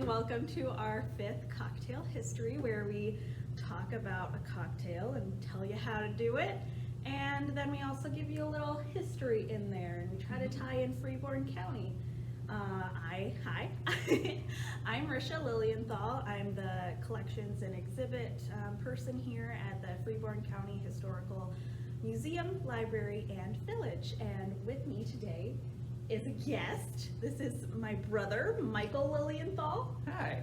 welcome to our 5th cocktail history, where we talk about a cocktail and tell you how to do it, and then we also give you a little history in there, and we try to tie in Freeborn County. Hi, I'm Risha Lilienthal. I'm the collections and exhibit person here at the Freeborn County Historical Museum, Library, and Village, and with me today is a guest. This is my brother, Michael Lilienthal. Hi.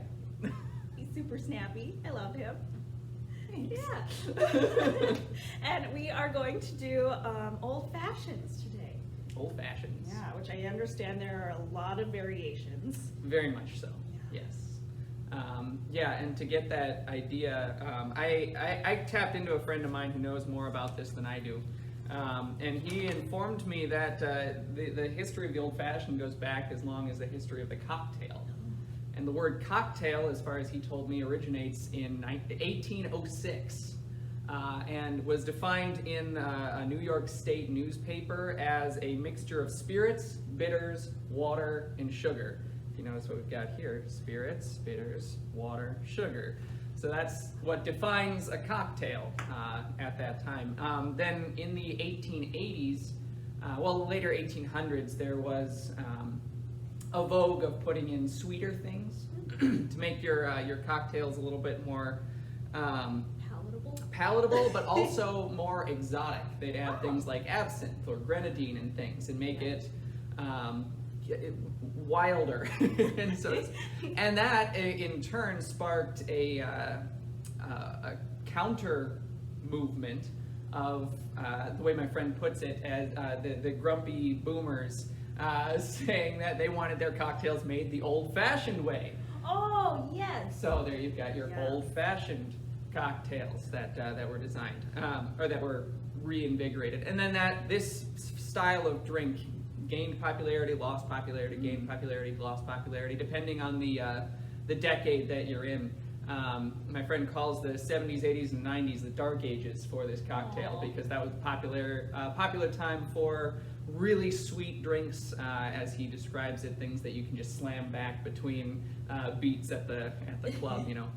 He's super snappy. I love him. Thanks. Yeah. And we are going to do old fashions today. Old fashions. Yeah, which I understand there are a lot of variations. Very much so. Yeah. Yes. Yeah, and to get that idea, I tapped into a friend of mine who knows more about this than I do. And he informed me that the history of the old fashioned goes back as long as the history of the cocktail. And the word cocktail, as far as he told me, originates in 1806 and was defined in a New York State newspaper as a mixture of spirits, bitters, water, and sugar. If you notice what we've got here, spirits, bitters, water, sugar. So that's what defines a cocktail at that time. Then in the 1880s, well, later 1800s, there was a vogue of putting in sweeter things to make your cocktails a little bit more palatable, but also more exotic. They'd add things like absinthe or grenadine and things, and make it wilder. and that in turn sparked a counter movement of the way my friend puts it, as the grumpy boomers saying that they wanted their cocktails made the old-fashioned way. Oh, yes. So there you've got your old-fashioned cocktails that were designed, or that were reinvigorated. And then this style of drink gained popularity, lost popularity, gained popularity, lost popularity, depending on the decade that you're in. My friend calls the 70s, 80s, and 90s the dark ages for this cocktail, because that was popular time for really sweet drinks, as he describes it, things that you can just slam back between beats at the club, you know.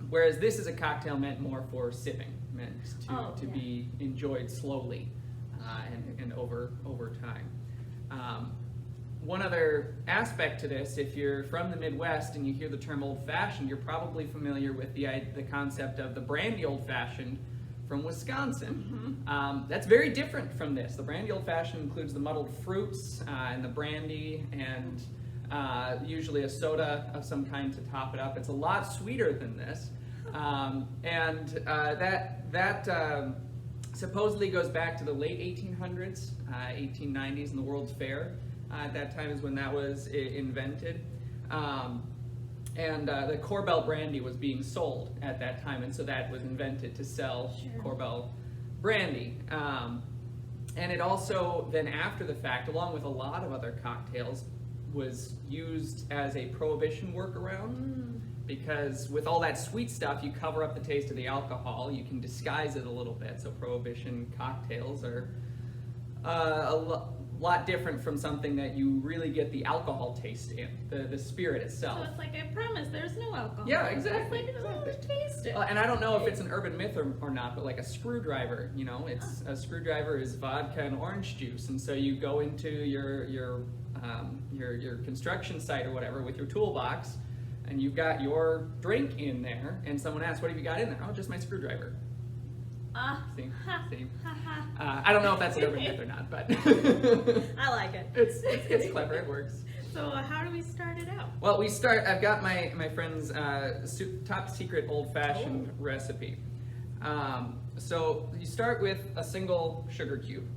Whereas this is a cocktail meant more for sipping, meant to be enjoyed slowly and over time. One other aspect to this, if you're from the Midwest and you hear the term old-fashioned, you're probably familiar with the concept of the brandy old-fashioned from Wisconsin. Mm-hmm. That's very different from this. The brandy old-fashioned includes the muddled fruits and the brandy, and usually a soda of some kind to top it up. It's a lot sweeter than this, and that supposedly goes back to the late 1800s, 1890s, in the World's Fair. At that time is when that was invented. And the Korbel brandy was being sold at that time, and so that was invented to sell Korbel brandy. And it also, then after the fact, along with a lot of other cocktails, was used as a prohibition workaround. Because with all that sweet stuff, you cover up the taste of the alcohol. You can disguise it a little bit. So prohibition cocktails are a lot different from something that you really get the alcohol taste in, the spirit itself. So it's like a premise, there's no alcohol. Yeah, exactly. It's like, oh, taste it. And I don't know if it's an urban myth or not, but like a screwdriver, you know, it's a screwdriver is vodka and orange juice, and so you go into your construction site or whatever with your toolbox, and you've got your drink in there, and someone asks, "What have you got in there?" "Oh, just my screwdriver." See? I don't know if that's an urban myth or not, but I like it. It's clever. It works. So how do we start it out? Well, I've got my friend's top secret old-fashioned recipe. So you start with a single sugar cube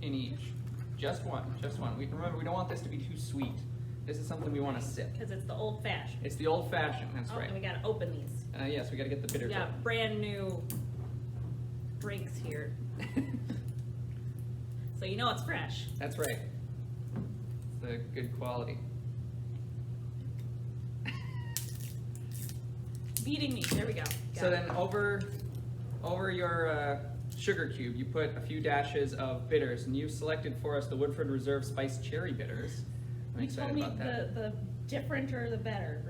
in each. Just one. Remember, we don't want this to be too sweet. This is something we want to sip. Because it's the old-fashioned. It's the old-fashioned, that's right. And we gotta open these. Yes, we gotta get the bitters Yeah, open. brand new drinks here. So you know it's fresh. That's right. It's the good quality. Beating me. There we go. So then over your sugar cube, you put a few dashes of bitters, and you selected for us the Woodford Reserve Spiced Cherry Bitters. I'm You excited told me about that. the differenter the better.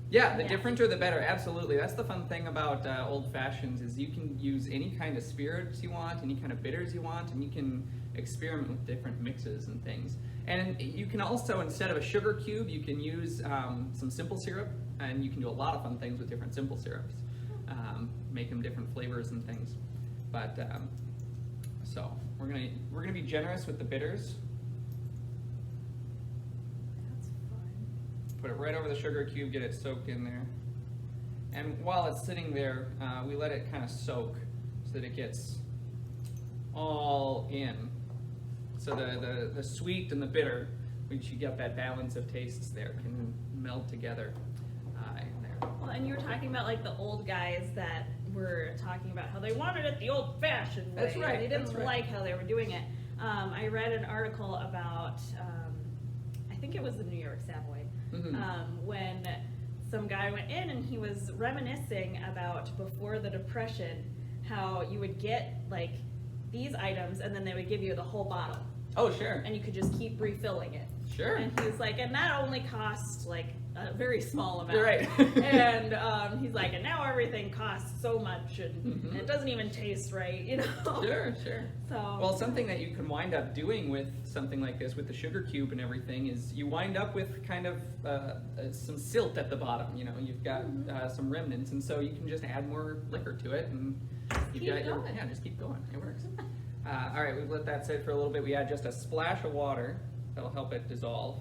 Yeah, the Yeah. differenter the better, absolutely. That's the fun thing about old fashions is you can use any kind of spirits you want, any kind of bitters you want, and you can experiment with different mixes and things. And you can also, instead of a sugar cube, you can use some simple syrup, and you can do a lot of fun things with different simple syrups. Make them different flavors and things. But so we're gonna be generous with the bitters. That's fun. Put it right over the sugar cube, get it soaked in there. And while it's sitting there, we let it kind of soak so that it gets all in. So the sweet and the bitter, which you get that balance of tastes there, can meld together in there. Well, and you were talking about like the old guys that were talking about how they wanted it the old-fashioned way. That's right, They didn't that's right. like how they were doing it. I read an article about, I think it was the New York Savoy, when some guy went in and he was reminiscing about before the Depression, how you would get like these items and then they would give you the whole bottle Oh, sure. and you could just keep refilling it. Sure. And he's like, and that only cost like a very small amount. You're right. And he's like, and now everything costs so much, and it doesn't even taste right, you know? Sure, sure. So. Well, something that you can wind up doing with something like this, with the sugar cube and everything, is you wind up with kind of some silt at the bottom. You know, you've got some remnants, and so you can just add more liquor to it, and you've Keep got your going. yeah, just keep going. It works. All right, we've let that sit for a little bit. We add just a splash of water that'll help it dissolve.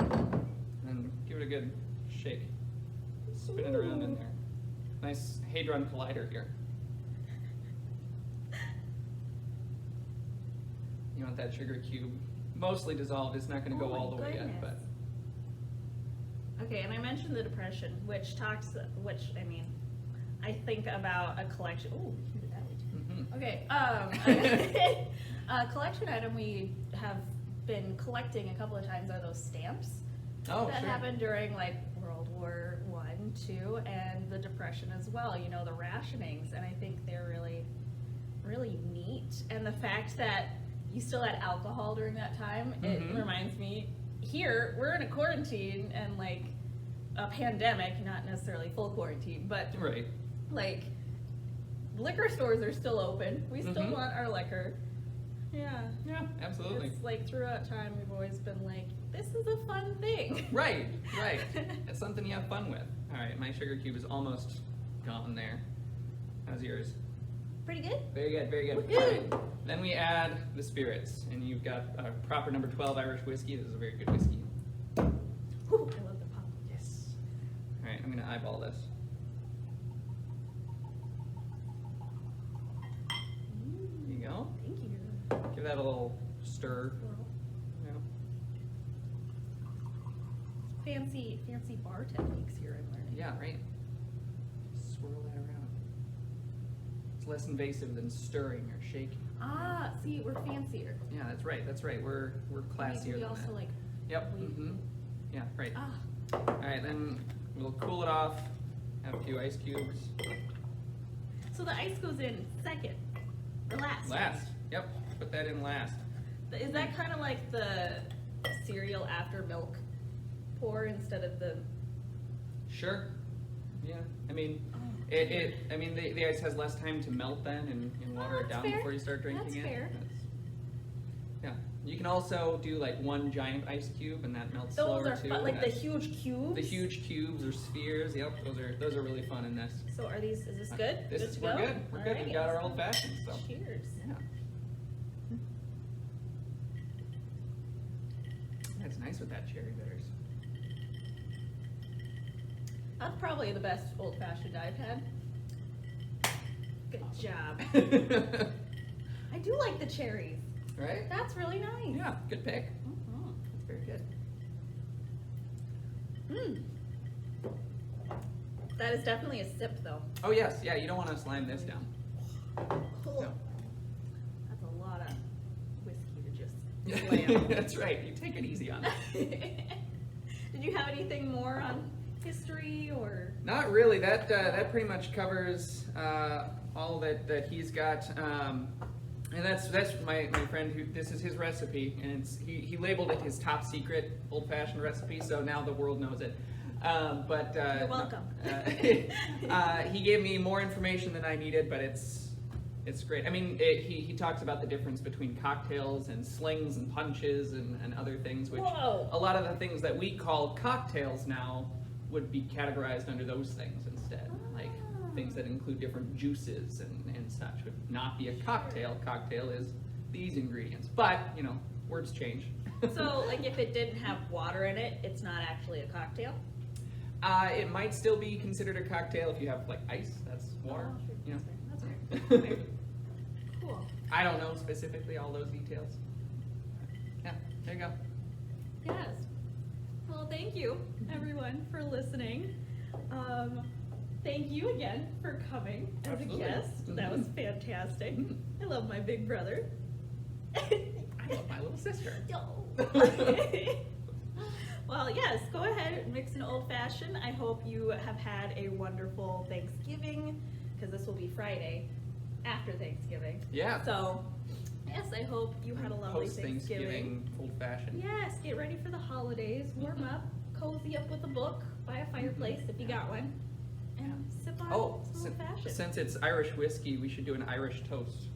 And give it a good shake. Spin it around in there. Nice Hadron Collider here. You want that sugar cube mostly dissolved. It's not going to go Oh my all the way yet, but goodness. Okay, and I mentioned the Depression, which I mean, I think about a collection. Oh, hear that? Okay, a collection item we have been collecting a couple of times are those stamps oh, that sure. happened during like World War I, II, and the Depression as well. You know, the rationings, and I think they're really, really neat. And the fact that you still had alcohol during that time, it reminds me. Here, we're in a quarantine and like a pandemic, not necessarily full quarantine, but Right. like liquor stores are still open. We still want our liquor. Yeah. Yeah, absolutely. It's like throughout time we've always been like, this is a fun thing. Right, right. It's something you have fun with. All right, my sugar cube is almost gone there. How's yours? Pretty good. Very good, very good. Woohoo! All right. Then we add the spirits, and you've got a proper number 12 Irish whiskey. This is a very good whiskey. Whew, I love the pop. Yes. All right, I'm gonna eyeball this. There you go. Thank you. Give that a little stir. You know. Fancy bar techniques here I'm learning. Yeah, right. Swirl that around. It's less invasive than stirring or shaking. Ah, see, we're fancier. Yeah, that's right. That's right. We're classier We than also that. like. Yep. we- Yeah, right. Ah, All right, then we'll cool it off. Have a few ice cubes. so the ice goes in second, or last. Last. Yep. Put that in last. Is that kind of like the cereal after milk pour instead of the? Sure. Yeah. I mean, Oh, I mean, the ice has less time to melt then and water it that's down fair. before you start drinking That's it. fair. Yeah. You can also do like one giant ice cube and that melts Those slower are too. fun, like the That's- huge cubes. The huge cubes or spheres. Yep. Those are really fun in this. So are these? Is this good? This Good is to we're go? good. We're good. We Alrighty, got our let's old go. fashioned. So Cheers. yeah. That's nice with that cherry bitters. That's probably the best old fashioned I've had. Good job. I do like the cherries. Right? That's really nice. Yeah. Good pick. Mhm. That's very good. Mm. That is definitely a sip, though. Oh yes. Yeah. You don't want to slime this down. Cool. No. That's a lot of whiskey to just slam. That's right. You take it easy on it. Did you have anything more on history or? Not really. That pretty much covers all that he's got. And that's my friend who, this is his recipe, and he labeled it his top secret old-fashioned recipe, so now the world knows it. You're welcome. He gave me more information than I needed, but it's great. I mean, he talks about the difference between cocktails and slings and punches and other things, which Whoa. a lot of the things that we call cocktails now would be categorized under those things instead. Like things that include different juices and such would not be a cocktail. Cocktail is these ingredients, but you know, words change. So, like, if it didn't have water in it, it's not actually a cocktail? It might still be considered a cocktail if you have like ice. That's water. Oh, sure. You know. That's fair. That's fair. Cool. I don't know specifically all those details. Yeah, there you go. Yes. Well, thank you, everyone, for listening. Thank you again for coming as Absolutely. a guest. That was fantastic. Mhm. I love my big brother. I love my little sister. Well, yes, go ahead and mix an old fashioned. I hope you have had a wonderful Thanksgiving, because this will be Friday after Thanksgiving. Yeah. So, yes, I hope you had a lovely Thanksgiving. Post-Thanksgiving old fashioned. Yes, get ready for the holidays, warm up, cozy up with a book, buy a fireplace if you got one, and sip on Oh, some old fashioned. since it's Irish whiskey, we should do an Irish toast.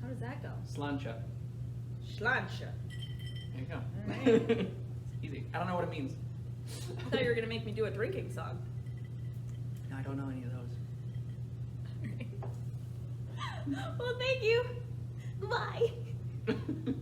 How does that go? Sláinte. Sláinte. There you go. Alright. It's easy. I don't know what it means. I thought you were gonna make me do a drinking song. No, I don't know any of those. Well, thank you. Bye.